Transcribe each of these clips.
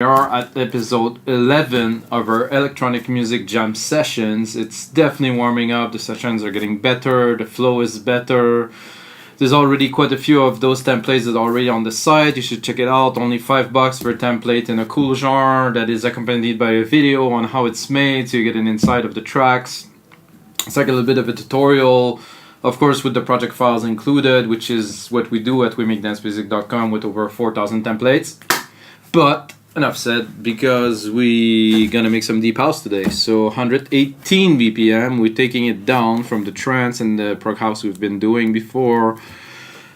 We are at episode 11 of our electronic music jam sessions. It's definitely warming up. The sessions are getting better. The flow is better. There's already quite a few of those templates that are already on the site. You should check it out. Only $5 for a template in a cool genre that is accompanied by a video on how it's made, so you get an insight of the tracks. It's like a little bit of a tutorial, of course, with the project files included, which is what we do at wemakdancemusic.com with over 4,000 templates. But enough said, because we gonna make some deep house today. So 118 BPM, we're taking it down from the trance and the prog house we've been doing before.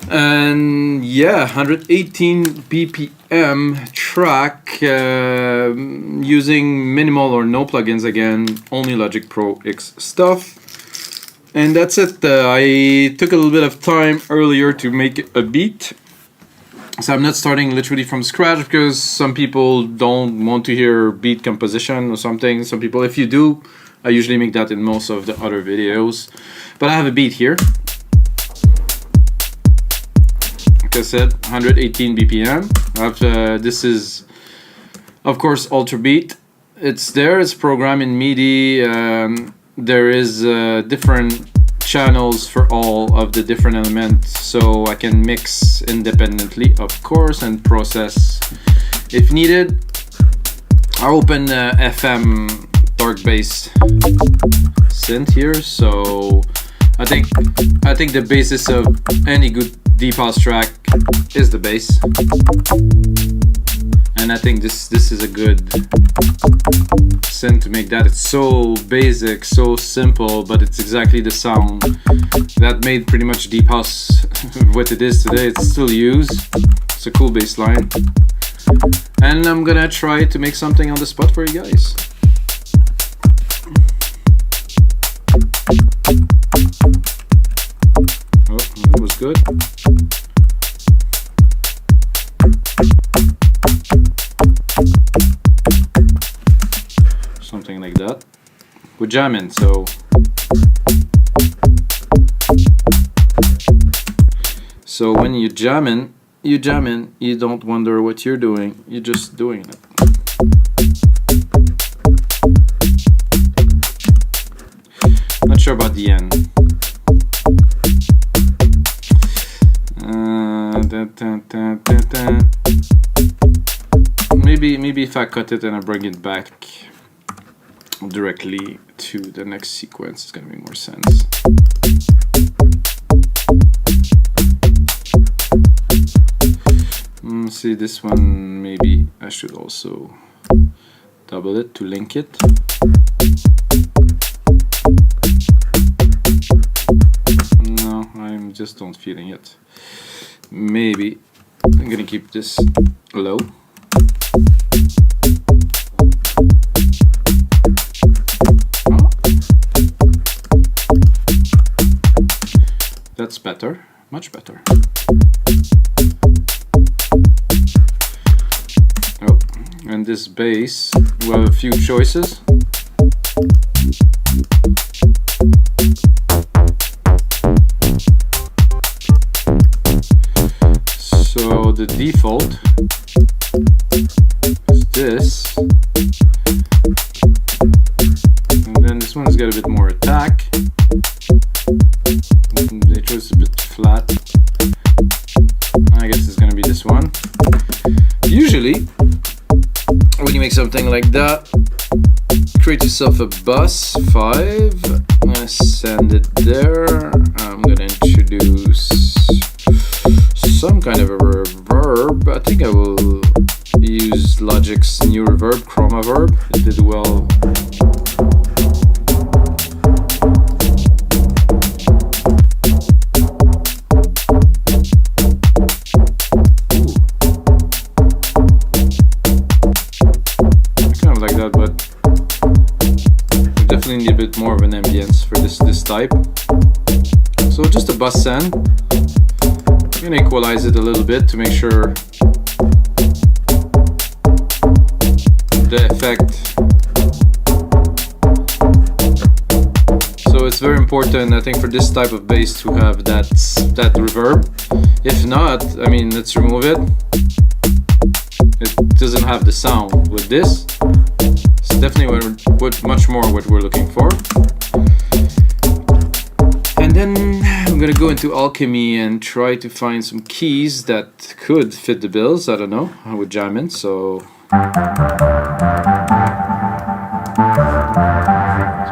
And yeah, 118 BPM track using minimal or no plugins again, only Logic Pro X stuff. And that's it. I took a little bit of time earlier to make a beat. So I'm not starting literally from scratch because some people don't want to hear beat composition or something. Some people, if you do, I usually make that in most of the other videos. But I have a beat here. Like I said, 118 BPM. This is, of course, Ultra Beat. It's there. It's programmed in MIDI. There is different channels for all of the different elements, so I can mix independently, of course, and process if needed. I open FM dark bass synth here, so I think the basis of any good deep house track is the bass, and I think this is a good synth to make that. It's so basic, so simple, but it's exactly the sound that made pretty much deep house what it is today. It's still used. It's a cool bass line, and I'm gonna try to make something on the spot for you guys. Oh, that was good. Something like that. We're jamming, so when you're jamming, you don't wonder what you're doing, you're just doing it. Not sure about the end. Maybe if I cut it and I bring it back directly to the next sequence, it's gonna make more sense. See, this one, maybe I should also double it to link it. No, I'm just not feeling it. Maybe I'm gonna keep this low. That's better, much better. Oh, and this bass, we have a few choices. So the default is this, and then this one's got a bit more attack. They chose a bit flat. I guess it's gonna be this one. Usually, when you make something like that, create yourself a bus 5. I'm gonna send it there. I'm gonna introduce some kind of a reverb. I think I will use Logic's new reverb, Chroma Verb. It did well. Like that, but we definitely need a bit more of an ambience for this type. So just a bus send. I'm gonna equalize it a little bit to make sure the effect. So it's very important, I think, for this type of bass to have that reverb. If not, I mean, let's remove it. doesn't have the sound. With this, it's definitely much more what we're looking for. And then I'm gonna go into Alchemy and try to find some keys that could fit the bills. I don't know. I would jam in, so it's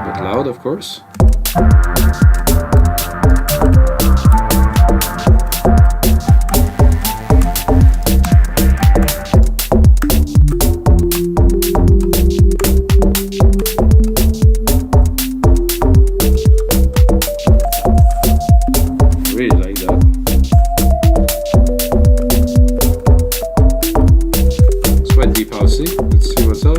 a bit loud, of course. Let's see what's up.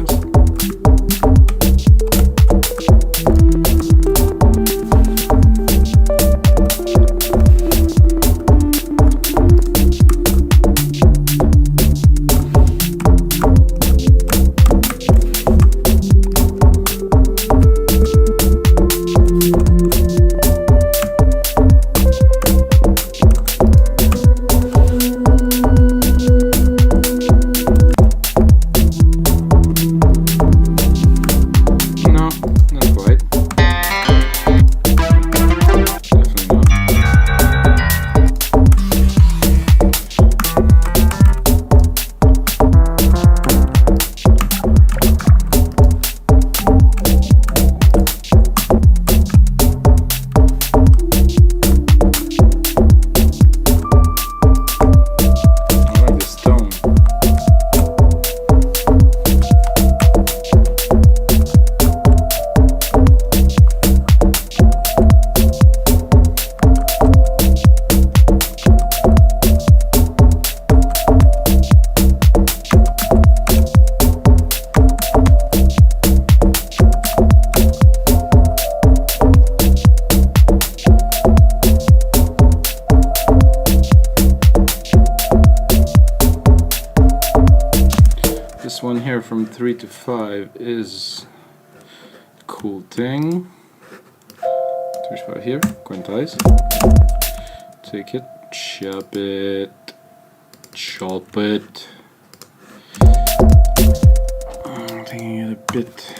This one here from 3 to 5 is a cool thing. 3 to 5 here, quantize. Take it, chop it, chop it. I'm thinking it a bit.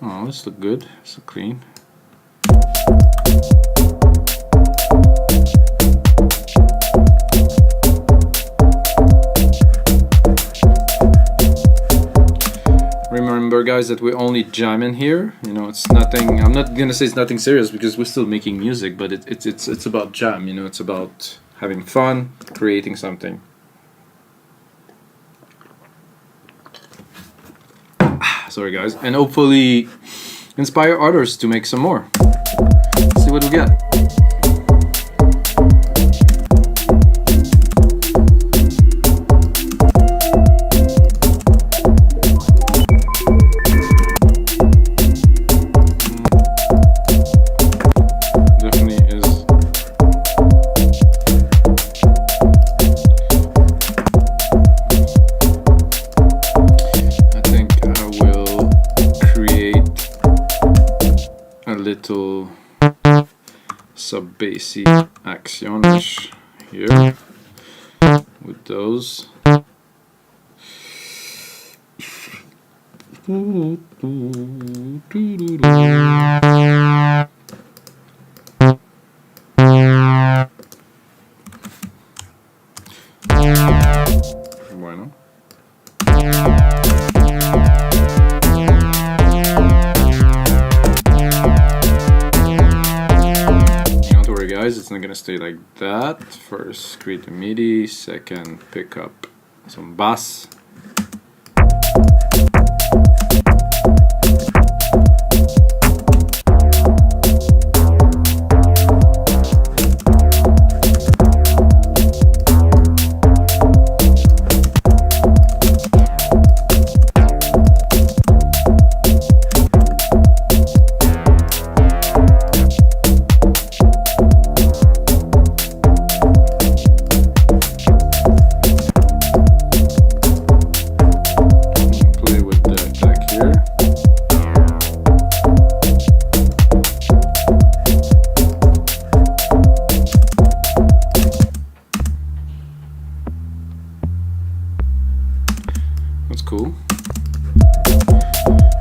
Oh, this looks good. This looks clean. Remember, guys, that we only jam in here. You know, it's nothing. I'm not gonna say it's nothing serious because we're still making music, but it's about jam. You know, it's about having fun, creating something. Sorry, guys, and hopefully inspire others to make some more. Let's see what we get. Little sub-bassy actions here with those. Bueno. It's not gonna stay like that. First create a MIDI, second pick up some bass.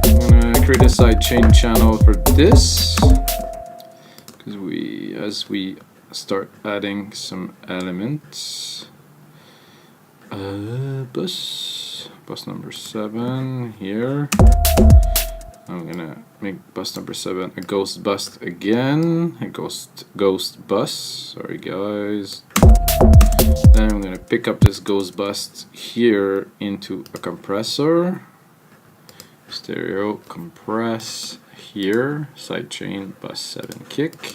I'm gonna create a sidechain channel for this, because as we start adding some elements, bus number 7 here. I'm gonna make bus number 7 a ghost bus again, a ghost bus. Sorry guys. Then I'm gonna pick up this ghost bus here into a compressor. Stereo compress here, sidechain bus 7 kick.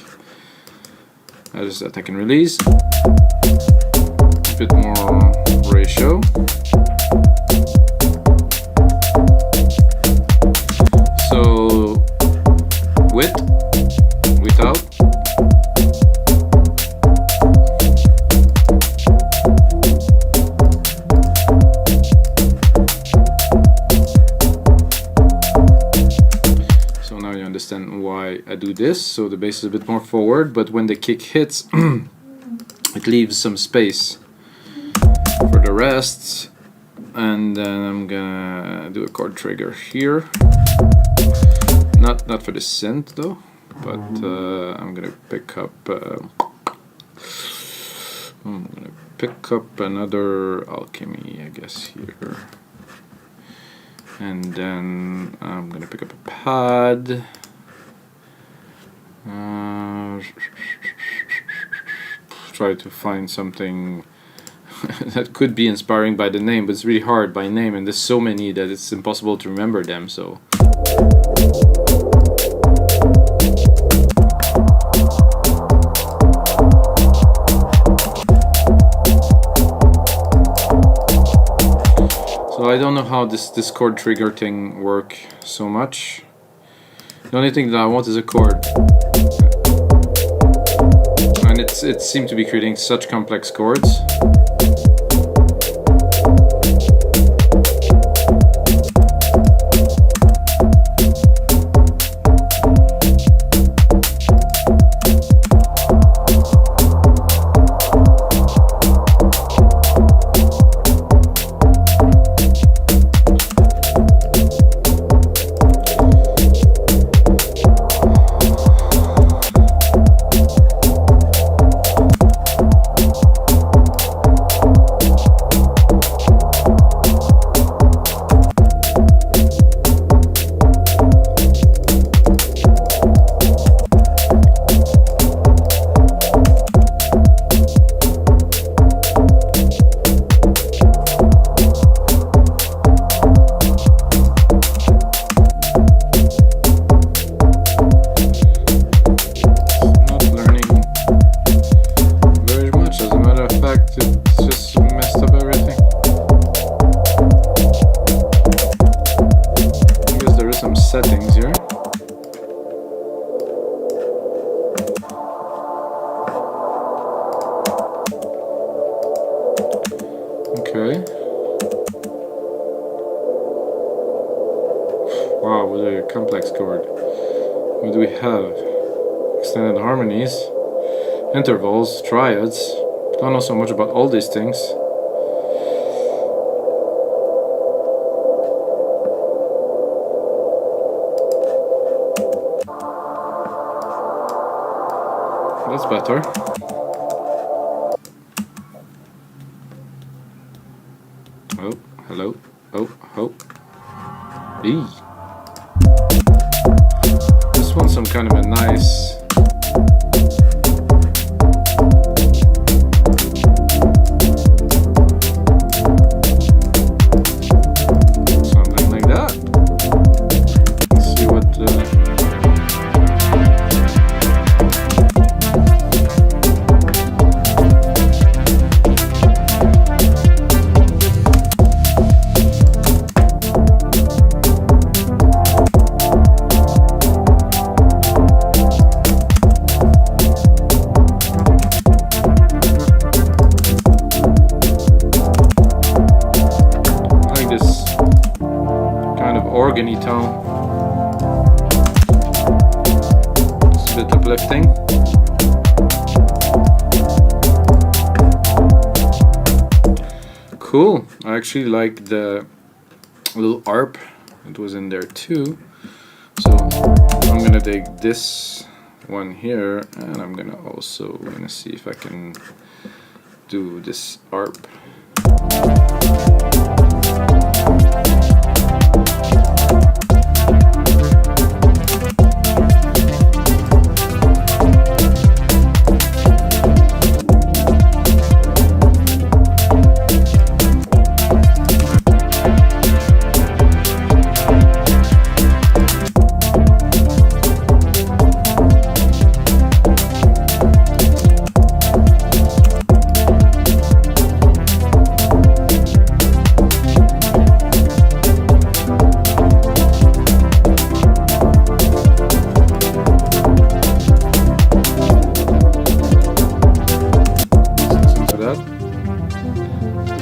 That is attack and release. A bit more ratio. So with, without. So now you understand why I do this. So the bass is a bit more forward, but when the kick hits, it leaves some space for the rest. And then I'm gonna do a chord trigger here. Not for the synth though, but I'm gonna pick up another alchemy, I guess, here. And then I'm gonna pick up a pad. Try to find something that could be inspiring by the name, but it's really hard by name, and there's so many that it's impossible to remember them. So I don't know how this chord trigger thing work so much. The only thing that I want is a chord, and it seemed to be creating such complex chords. Settings here. Okay. Wow, what a complex chord. What do we have? Extended harmonies, intervals, triads. Don't know so much about all these things. That's better. Oh, hello. Oh. Eee. This one's some kind of a nice... something like that. Let's see what... organy tone. It's a bit uplifting. Cool. I actually like the little arp it was in there too. So I'm gonna take this one here, and I'm gonna see if I can do this ARP.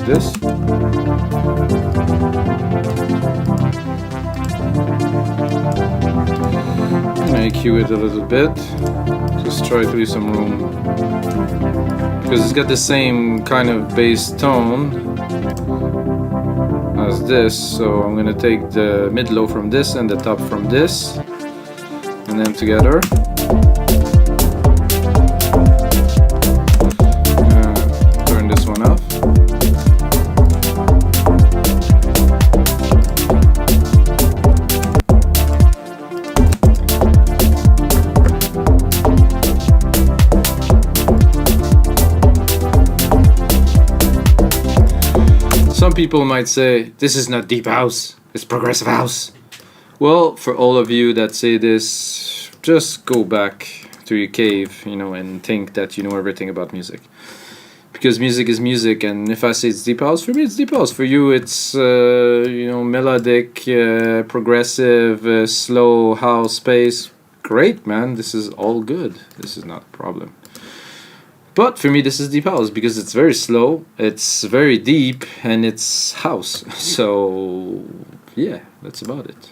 This. I'm gonna EQ it a little bit. Just try to leave some room. Because it's got the same kind of bass tone as this, so I'm gonna take the mid-low from this and the top from this, and then together. Turn this one off. Some people might say, this is not deep house, it's progressive house. Well, for all of you that say this, just go back to your cave, and think that you know everything about music. Because music is music, and if I say it's deep house, for me it's deep house. For you it's, melodic, progressive, slow house, bass. Great, man, this is all good. This is not a problem. But for me, this is deep house because it's very slow, it's very deep, and it's house. So, yeah, that's about it.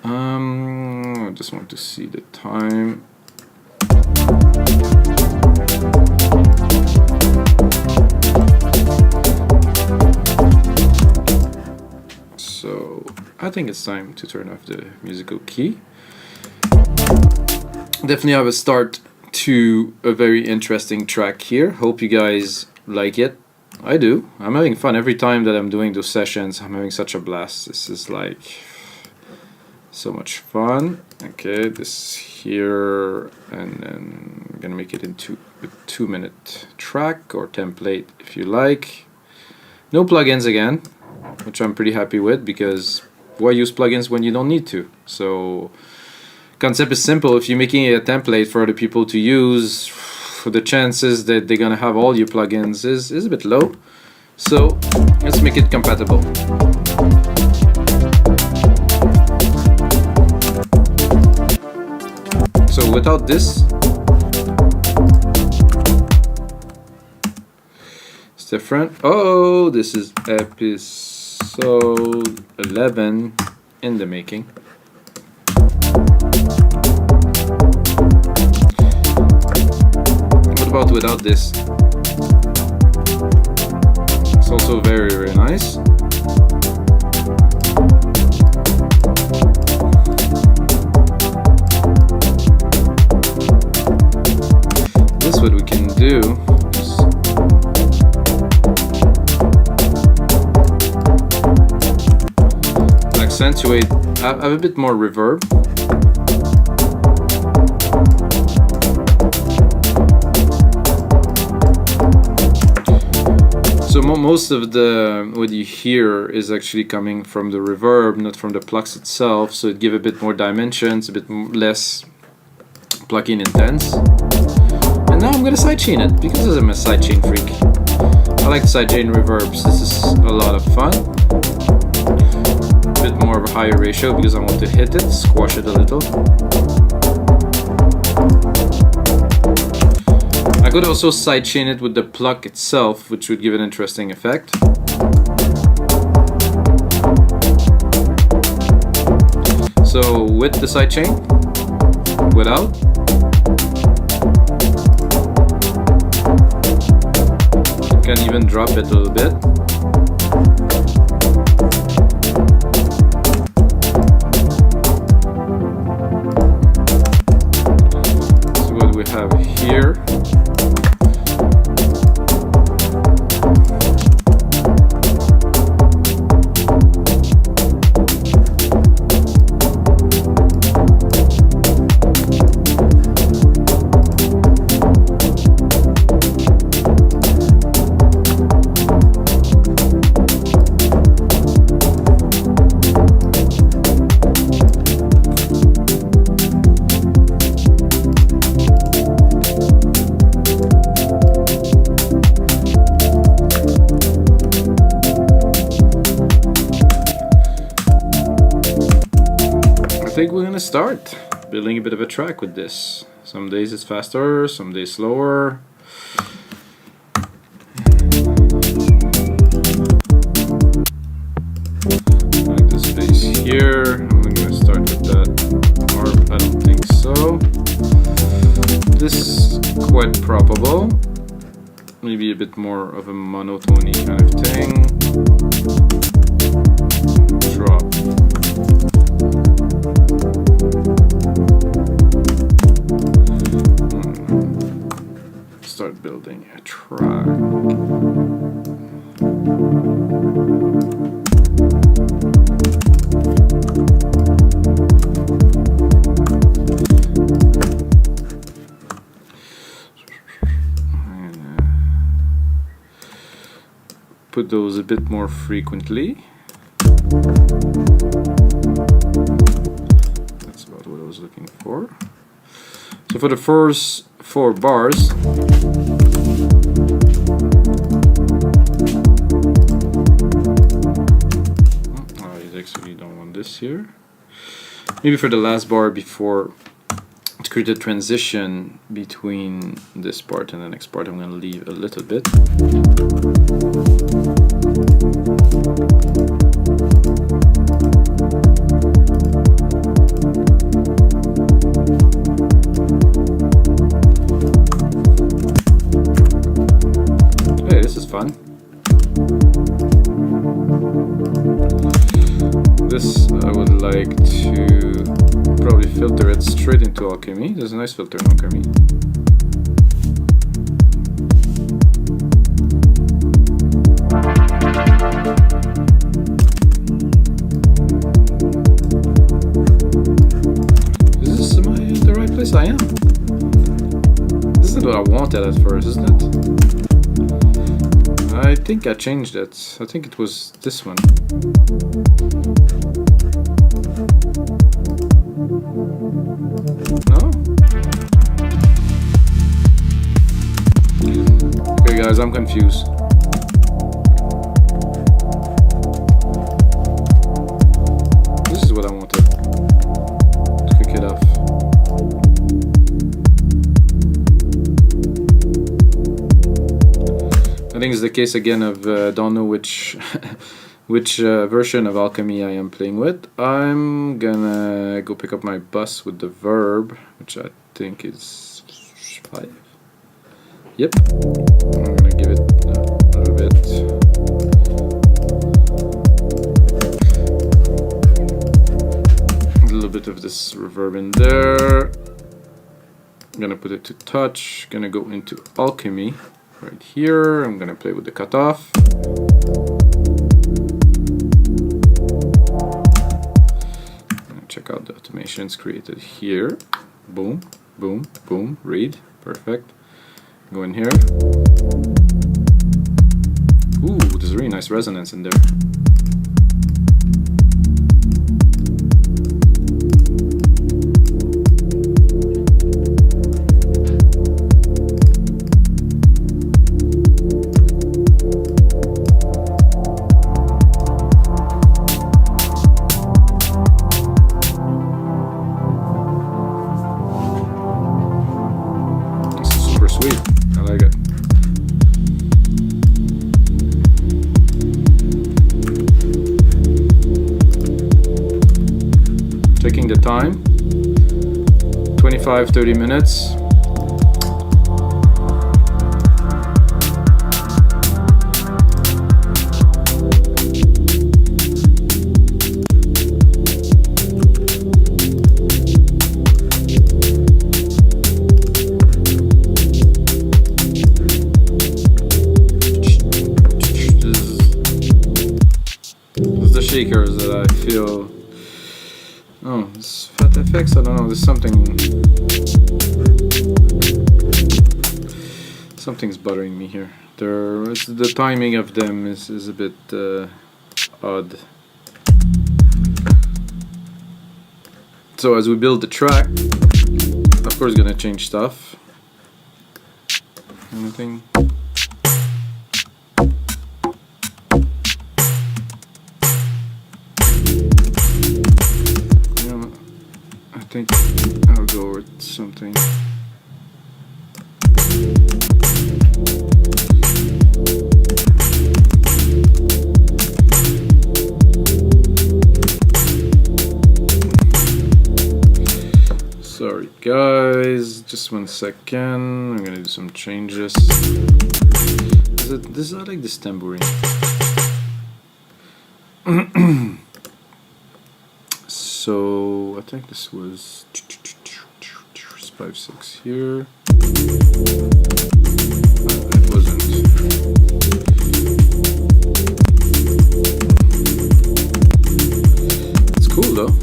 I just want to see the time. So, I think it's time to turn off the musical key. Definitely have a start to a very interesting track here. Hope you guys like it. I do. I'm having fun every time that I'm doing those sessions. I'm having such a blast. This is like so much fun. Okay, this here, and then I'm gonna make it into a 2-minute track or template if you like. No plugins again, which I'm pretty happy with, because why use plugins when you don't need to? So concept is simple. If you're making a template for other people to use, the chances that they're gonna have all your plugins is a bit low. So let's make it compatible. So without this, it's different. Oh, this is episode 11 in the making. About without this, it's also very, very nice. This, what we can do is accentuate, have a bit more reverb. So most of what you hear is actually coming from the reverb, not from the plucks itself. So it gives a bit more dimensions, a bit less plugin intense. And now I'm gonna sidechain it because I'm a sidechain freak. I like sidechain reverbs. This is a lot of fun. A bit more of a higher ratio because I want to hit it, squash it a little. I could also sidechain it with the pluck itself, which would give an interesting effect. So with the sidechain, without. You can even drop it a little bit. think we're gonna start building a bit of a track with this. Some days it's faster, some days slower. Like this bass here. I'm gonna start with that harp. I don't think so. This is quite probable. Maybe a bit more of a monotony kind of thing. Drop. Start building a track. Put those a bit more frequently. That's about what I was looking for. So for the first 4 bars, I actually don't want this here. Maybe for the last bar before to create a transition between this part and the next part, I'm going to leave a little bit. Hey, this is fun. This I would like to probably filter it straight into Alchemy. There's a nice filter in Alchemy. Is this the right place? I am. This isn't what I wanted at first, isn't it? I think I changed it. I think it was this one. No? Okay guys, I'm confused. This is what I wanted. Let's kick it off. I think it's the case again of don't know which which version of Alchemy I am playing with. I'm gonna go pick up my bus with the verb, which I think is 5. Yep. I'm gonna give it a little bit. A little bit of this reverb in there. I'm gonna put it to touch. Gonna go into Alchemy right here. I'm gonna play with the cutoff. Check out the automations created here. Boom, boom, boom, read. Perfect. Go in here. Ooh, there's a really nice resonance in there. Sweet, I like it. Taking the time, 25-30 minutes. Shakers that I feel. Oh, it's fat effects. I don't know. There's something's bothering me here. The timing of them is a bit odd. So as we build the track, of course, gonna change stuff. Anything. think I'll go with something. Sorry guys, just 1 second. I'm gonna do some changes. This I like this tambourine. So I think this was 5/6 here. It wasn't. It's cool though.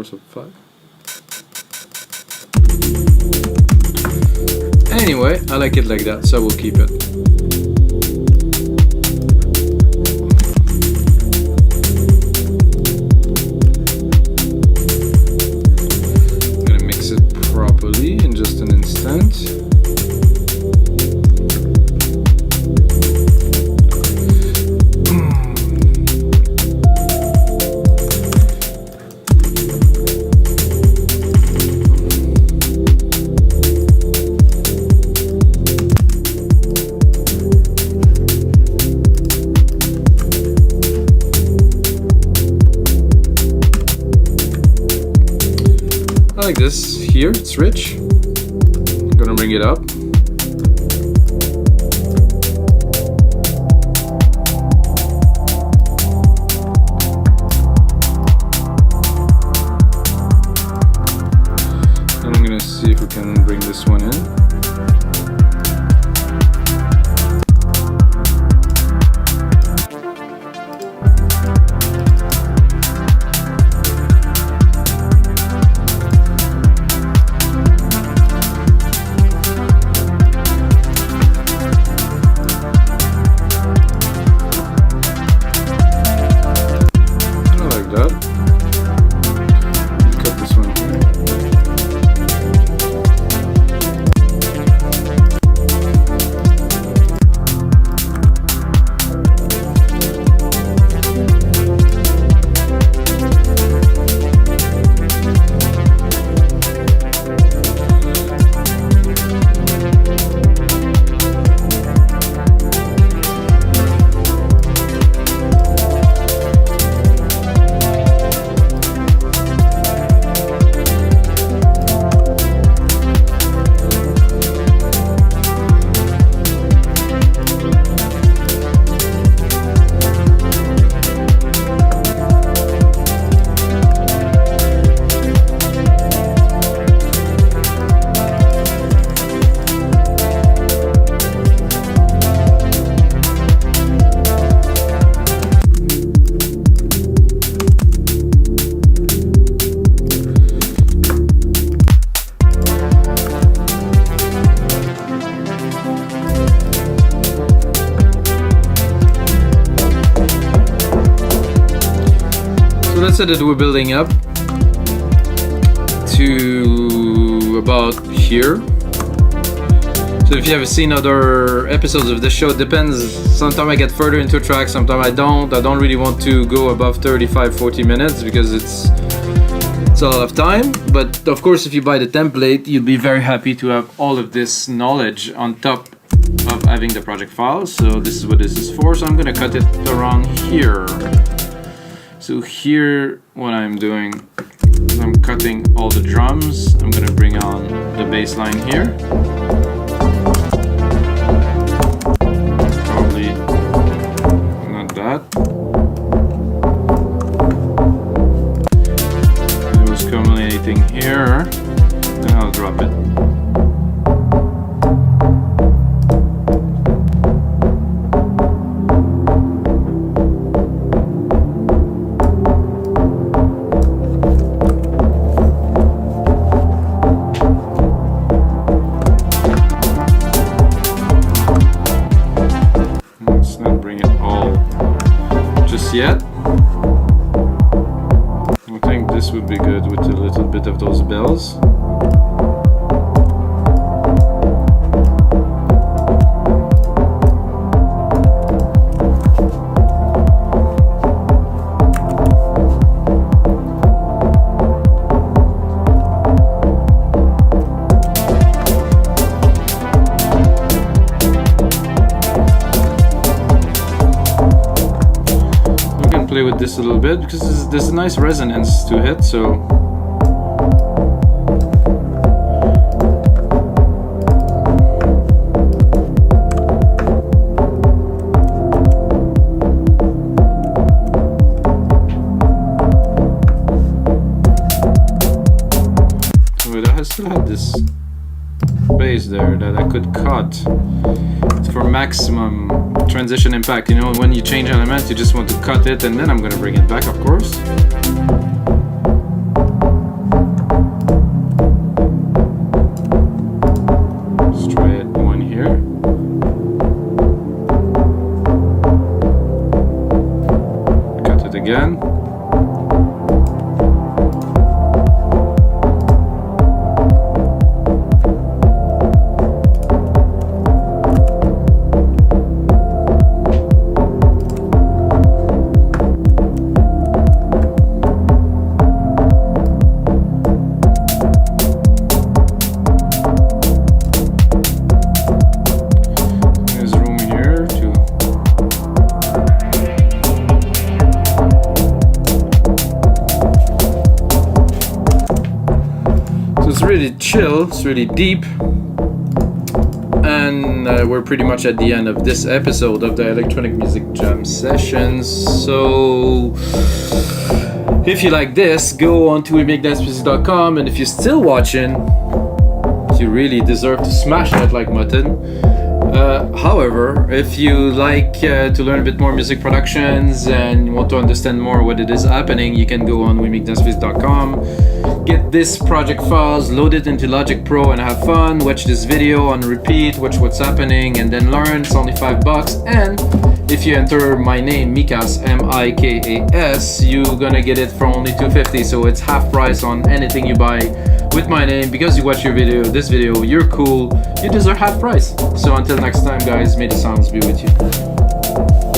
So 5. Anyway, I like it like that, so we'll keep it. I'm gonna mix it properly in just an instant. I like this here, it's rich. I'm gonna bring it up. And I'm gonna see if we can bring this one in. Let's say that we're building up to about here. So if you have seen other episodes of the show, it depends. Sometimes I get further into tracks, sometimes I don't. I don't really want to go above 35-40 minutes because it's a lot of time. But of course, if you buy the template, you'll be very happy to have all of this knowledge on top of having the project file. So this is what this is for. So I'm gonna cut it around here. So here, what I'm doing is I'm cutting all the drums. I'm gonna bring on the bass line here. Probably not that. It was culminating here, and I'll drop it. yet. I think this would be good with a little bit of those bells. Play with this a little bit because there's a nice resonance to it, so wait, I still had this bass there that I could cut for maximum transition impact. You know, when you change elements, you just want to cut it, and then I'm gonna bring it back, of course. Let's try it one here. Cut it again. Really chill, it's really deep, and we're pretty much at the end of this episode of the Electronic Music Jam Sessions. So if you like this, go on to wemake-music.com, and if you're still watching, you really deserve to smash that like button. However, if you like to learn a bit more music productions and want to understand more what it is happening, you can go on wemake-music.com, get this project files, load it into Logic Pro and have fun, watch this video on repeat, watch what's happening, and then learn. It's only $5, and if you enter my name, Mikas, M-I-K-A-S, you're gonna get it for only $2.50, so it's half price on anything you buy with my name. Because you watch this video, you're cool, you deserve half price. So until next time, guys, may the sounds be with you.